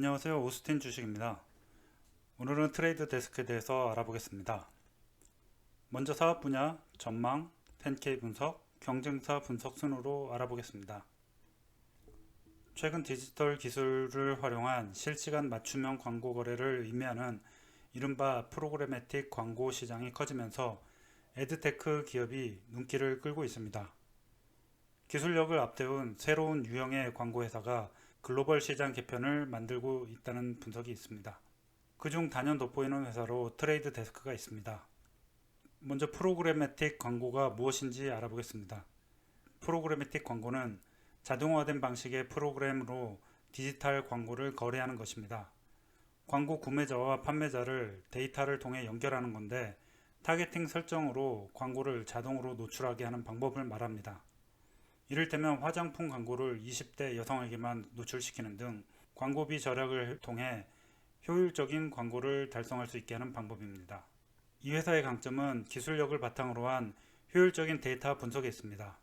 안녕하세요. 오스틴 주식입니다. 오늘은 트레이드 데스크에 대해서 알아보겠습니다. 먼저 사업 분야, 전망, 10K 분석, 경쟁사 분석 순으로 알아보겠습니다. 최근 디지털 기술을 활용한 실시간 맞춤형 광고 거래를 의미하는 이른바 프로그래매틱 광고 시장이 커지면서 에드테크 기업이 눈길을 끌고 있습니다. 기술력을 앞세운 새로운 유형의 광고 회사가 글로벌 시장 개편을 만들고 있다는 분석이 있습니다. 그중 단연 돋보이는 회사로 트레이드 데스크가 있습니다. 먼저 프로그래매틱 광고가 무엇인지 알아보겠습니다. 프로그래매틱 광고는 자동화된 방식의 프로그램으로 디지털 광고를 거래하는 것입니다. 광고 구매자와 판매자를 데이터를 통해 연결하는 건데, 타겟팅 설정으로 광고를 자동으로 노출하게 하는 방법을 말합니다. 이를테면 화장품 광고를 20대 여성에게만 노출시키는 등 광고비 절약을 통해 효율적인 광고를 달성할 수 있게 하는 방법입니다. 이 회사의 강점은 기술력을 바탕으로 한 효율적인 데이터 분석에 있습니다.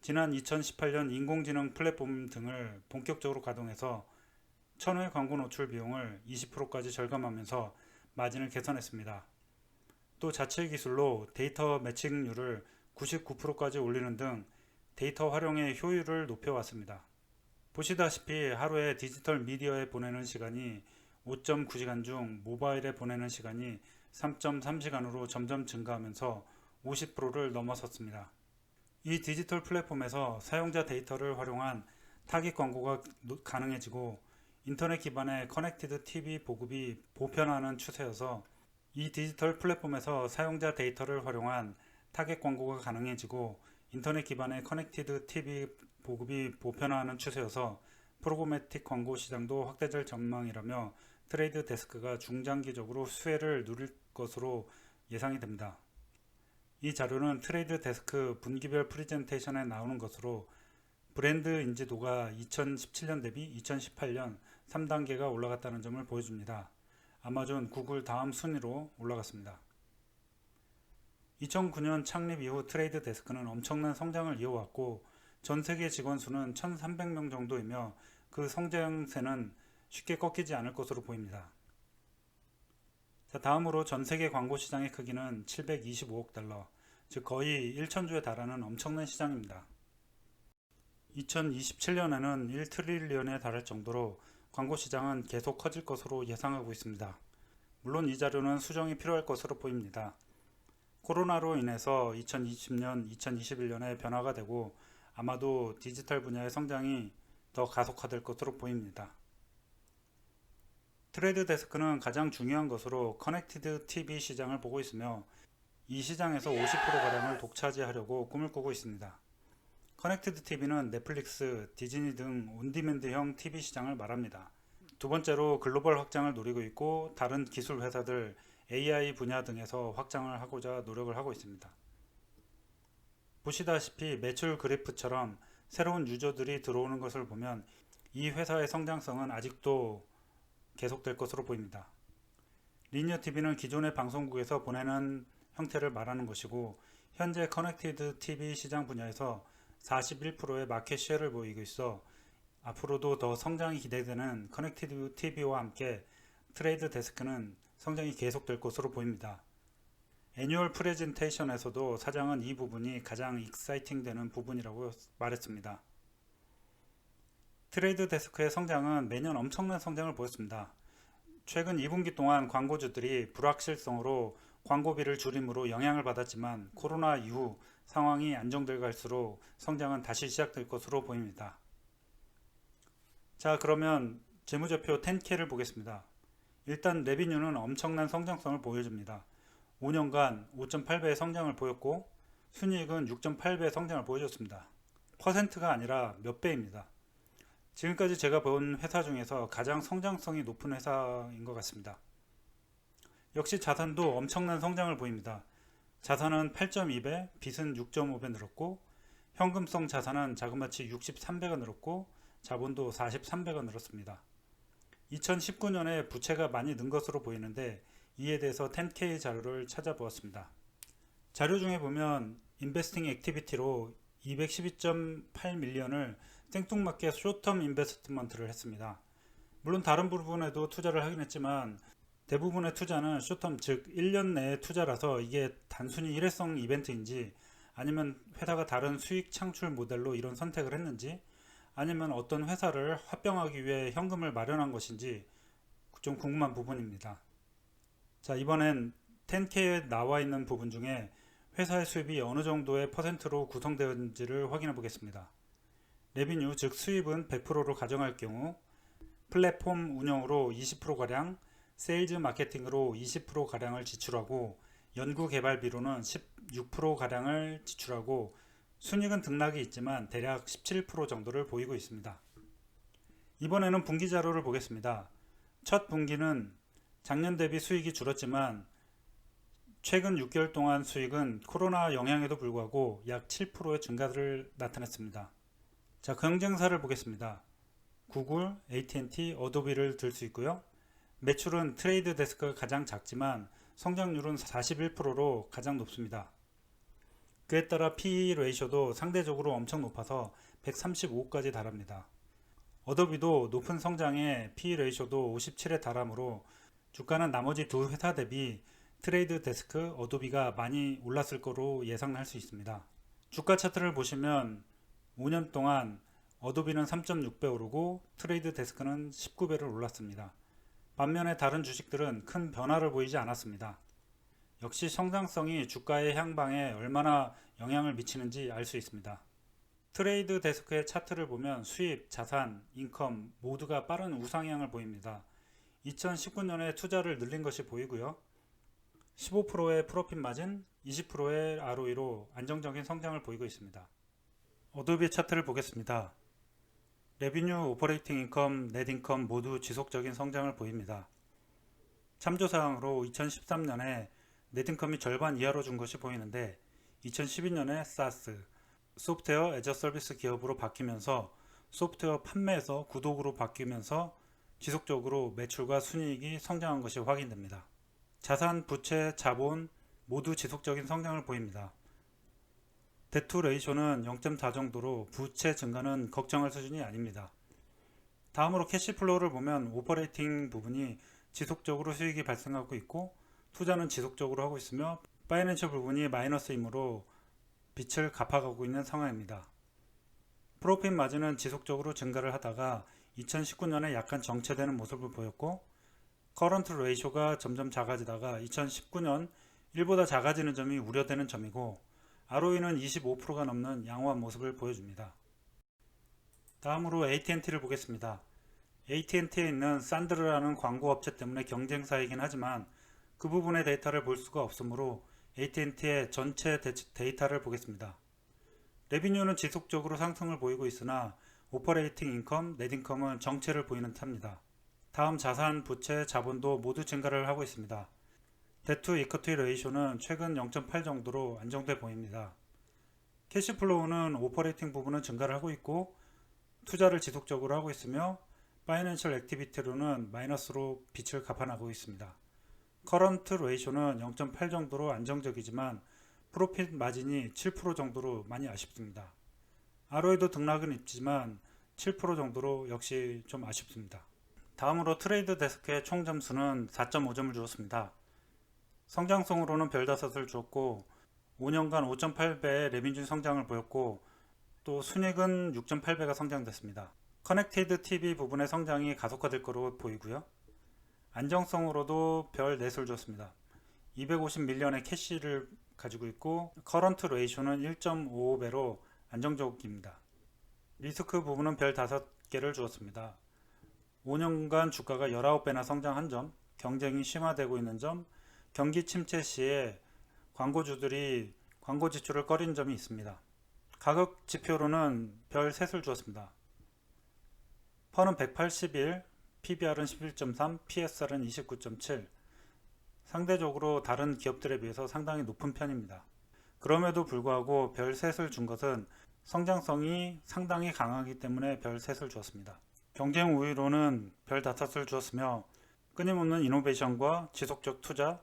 지난 2018년 인공지능 플랫폼 등을 본격적으로 가동해서 1000회 광고 노출 비용을 20%까지 절감하면서 마진을 개선했습니다. 또 자체 기술로 데이터 매칭률을 99%까지 올리는 등 데이터 활용의 효율을 높여왔습니다. 보시다시피 하루에 디지털 미디어에 보내는 시간이 5.9시간 중 모바일에 보내는 시간이 3.3시간으로 점점 증가하면서 50%를 넘어섰습니다. 이 디지털 플랫폼에서 사용자 데이터를 활용한 타깃 광고가 가능해지고 인터넷 기반의 커넥티드 TV 보급이 보편화하는 추세여서 이 디지털 플랫폼에서 사용자 데이터를 활용한 타겟 광고가 가능해지고 인터넷 기반의 커넥티드 TV 보급이 보편화하는 추세여서 프로그래매틱 광고 시장도 확대될 전망이라며 트레이드 데스크가 중장기적으로 수혜를 누릴 것으로 예상이 됩니다. 이 자료는 트레이드 데스크 분기별 프레젠테이션에 나오는 것으로 브랜드 인지도가 2017년 대비 2018년 3단계가 올라갔다는 점을 보여줍니다. 아마존, 구글 다음 순위로 올라갔습니다. 2009년 창립 이후 트레이드 데스크는 엄청난 성장을 이어왔고 전 세계 직원 수는 1300명 정도이며 그 성장세는 쉽게 꺾이지 않을 것으로 보입니다. 다음으로 전 세계 광고 시장의 크기는 725억 달러, 즉 거의 1천조에 달하는 엄청난 시장입니다. 2027년에는 1트릴리언에 달할 정도로 광고 시장은 계속 커질 것으로 예상하고 있습니다. 물론 이 자료는 수정이 필요할 것으로 보입니다. 코로나로 인해서 2020년, 2021년에 변화가 되고 아마도 디지털 분야의 성장이 더 가속화될 것으로 보입니다. 트레이드 데스크는 가장 중요한 것으로 커넥티드 TV 시장을 보고 있으며 이 시장에서 50%가량을 독차지하려고 꿈을 꾸고 있습니다. 커넥티드 TV는 넷플릭스, 디즈니 등 온디맨드형 TV 시장을 말합니다. 두 번째로 글로벌 확장을 노리고 있고 다른 기술 회사들, AI 분야 등에서 확장을 하고자 노력을 하고 있습니다. 보시다시피 매출 그래프처럼 새로운 유저들이 들어오는 것을 보면 이 회사의 성장성은 아직도 계속될 것으로 보입니다. 리니어 TV는 기존의 방송국에서 보내는 형태를 말하는 것이고 현재 커넥티드 TV 시장 분야에서 41%의 마켓 쉐어를 보이고 있어 앞으로도 더 성장이 기대되는 커넥티드 TV와 함께 트레이드 데스크는 성장이 계속될 것으로 보입니다. 애뉴얼 프레젠테이션에서도 사장은 이 부분이 가장 익사이팅 되는 부분이라고 말했습니다. 트레이드 데스크의 성장은 매년 엄청난 성장을 보였습니다. 최근 2분기 동안 광고주들이 불확실성으로 광고비를 줄임으로 영향을 받았지만 코로나 이후 상황이 안정될 갈수록 성장은 다시 시작될 것으로 보입니다. 자, 그러면 재무제표 10K를 보겠습니다. 일단 레비뉴는 엄청난 성장성을 보여줍니다. 5년간 5.8배의 성장을 보였고 순이익은 6.8배의 성장을 보여줬습니다. 퍼센트가 아니라 몇 배입니다. 지금까지 제가 본 회사 중에서 가장 성장성이 높은 회사인 것 같습니다. 역시 자산도 엄청난 성장을 보입니다. 자산은 8.2배, 빚은 6.5배 늘었고 현금성 자산은 자그마치 63배가 늘었고 자본도 43배가 늘었습니다. 2019년에 부채가 많이 는 것으로 보이는데 이에 대해서 10K 자료를 찾아보았습니다. 자료 중에 보면 인베스팅 액티비티로 212.8밀리언을 생뚱맞게 쇼텀 인베스트먼트를 했습니다. 물론 다른 부분에도 투자를 하긴 했지만 대부분의 투자는 숏텀, 즉 1년 내의 투자라서 이게 단순히 일회성 이벤트인지 아니면 회사가 다른 수익 창출 모델로 이런 선택을 했는지 아니면 어떤 회사를 합병하기 위해 현금을 마련한 것인지 좀 궁금한 부분입니다. 자, 이번엔 10K에 나와 있는 부분 중에 회사의 수입이 어느 정도의 퍼센트로 구성되었는지를 확인해 보겠습니다. 레비뉴, 즉 수입은 100%로 가정할 경우 플랫폼 운영으로 20%가량, 세일즈 마케팅으로 20%가량을 지출하고 연구 개발비로는 16%가량을 지출하고 순이익은 등락이 있지만 대략 17% 정도를 보이고 있습니다. 이번에는 분기 자료를 보겠습니다. 첫 분기는 작년 대비 수익이 줄었지만 최근 6개월 동안 수익은 코로나 영향에도 불구하고 약 7%의 증가를 나타냈습니다. 자, 경쟁사를 보겠습니다. 구글, AT&T, 어도비를 들 수 있고요. 매출은 트레이드 데스크가 가장 작지만 성장률은 41%로 가장 높습니다. 그에 따라 PE 레이쇼도 상대적으로 엄청 높아서 135까지 달합니다. 어도비도 높은 성장에 PE 레이쇼도 57에 달하므로 주가는 나머지 두 회사 대비 트레이드 데스크, 어도비가 많이 올랐을 거로 예상할 수 있습니다. 주가 차트를 보시면 5년 동안 어도비는 3.6배 오르고 트레이드 데스크는 19배를 올랐습니다. 반면에 다른 주식들은 큰 변화를 보이지 않았습니다. 역시 성장성이 주가의 향방에 얼마나 영향을 미치는지 알 수 있습니다. 트레이드 데스크의 차트를 보면 수입, 자산, 인컴 모두가 빠른 우상향을 보입니다. 2019년에 투자를 늘린 것이 보이고요. 15%의 프로핏 마진, 20%의 ROE로 안정적인 성장을 보이고 있습니다. 어도비 차트를 보겠습니다. 레비뉴, 오퍼레이팅 인컴, 넷 인컴 모두 지속적인 성장을 보입니다. 참조사항으로 2013년에 넷 인컴이 절반 이하로 준 것이 보이는데 2012년에 SaaS, 소프트웨어 애저 서비스 기업으로 바뀌면서 소프트웨어 판매에서 구독으로 바뀌면서 지속적으로 매출과 순이익이 성장한 것이 확인됩니다. 자산, 부채, 자본 모두 지속적인 성장을 보입니다. 데투 레이쇼는 0.4 정도로 부채 증가는 걱정할 수준이 아닙니다. 다음으로 캐시플로우를 보면 오퍼레이팅 부분이 지속적으로 수익이 발생하고 있고 투자는 지속적으로 하고 있으며 파이낸셜 부분이 마이너스이므로 빚을 갚아가고 있는 상황입니다. 프로핏 마진은 지속적으로 증가를 하다가 2019년에 약간 정체되는 모습을 보였고 커런트 레이쇼가 점점 작아지다가 2019년 1보다 작아지는 점이 우려되는 점이고 ROE는 25%가 넘는 양호한 모습을 보여줍니다. 다음으로 AT&T를 보겠습니다. AT&T에 있는 산드르라는 광고 업체 때문에 경쟁사이긴 하지만 그 부분의 데이터를 볼 수가 없으므로 AT&T의 전체 데이터를 보겠습니다. 레비뉴는 지속적으로 상승을 보이고 있으나 오퍼레이팅 인컴, 넷 인컴은 정체를 보이는 탑니다. 다음 자산, 부채, 자본도 모두 증가를 하고 있습니다. 데투 이쿼티 레이쇼는 최근 0.8 정도로 안정돼 보입니다. 캐시플로우는 오퍼레이팅 부분은 증가를 하고 있고 투자를 지속적으로 하고 있으며 파이낸셜 액티비티로는 마이너스로 빚을 갚아나가고 있습니다. 커런트 레이쇼는 0.8 정도로 안정적이지만 프로핏 마진이 7% 정도로 많이 아쉽습니다. ROE도 등락은 있지만 7% 정도로 역시 좀 아쉽습니다. 다음으로 트레이드 데스크의 총 점수는 4.5점을 주었습니다. 성장성으로는 별 5을 주었고 5년간 5.8배의 레빈주 성장을 보였고 또 순이익은 6.8배가 성장됐습니다. 커넥티드 TV 부분의 성장이 가속화될 것으로 보이고요. 안정성으로도 별 4을 주었습니다. 250밀리언의 캐시를 가지고 있고 커런트 레이쇼는 1.55배로 안정적입니다. 리스크 부분은 별 5개를 주었습니다. 5년간 주가가 19배나 성장한 점, 경쟁이 심화되고 있는 점, 경기 침체 시에 광고주들이 광고 지출을 꺼린 점이 있습니다. 가격 지표로는 별 3을 주었습니다. 퍼는 181, PBR은 11.3, PSR은 29.7. 상대적으로 다른 기업들에 비해서 상당히 높은 편입니다. 그럼에도 불구하고 별 3을 준 것은 성장성이 상당히 강하기 때문에 별 3을 주었습니다. 경쟁 우위로는 별 5을 주었으며 끊임없는 이노베이션과 지속적 투자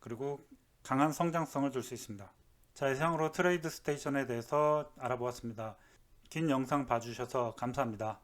그리고 강한 성장성을 줄 수 있습니다. 자, 이상으로 트레이드 스테이션에 대해서 알아보았습니다. 긴 영상 봐주셔서 감사합니다.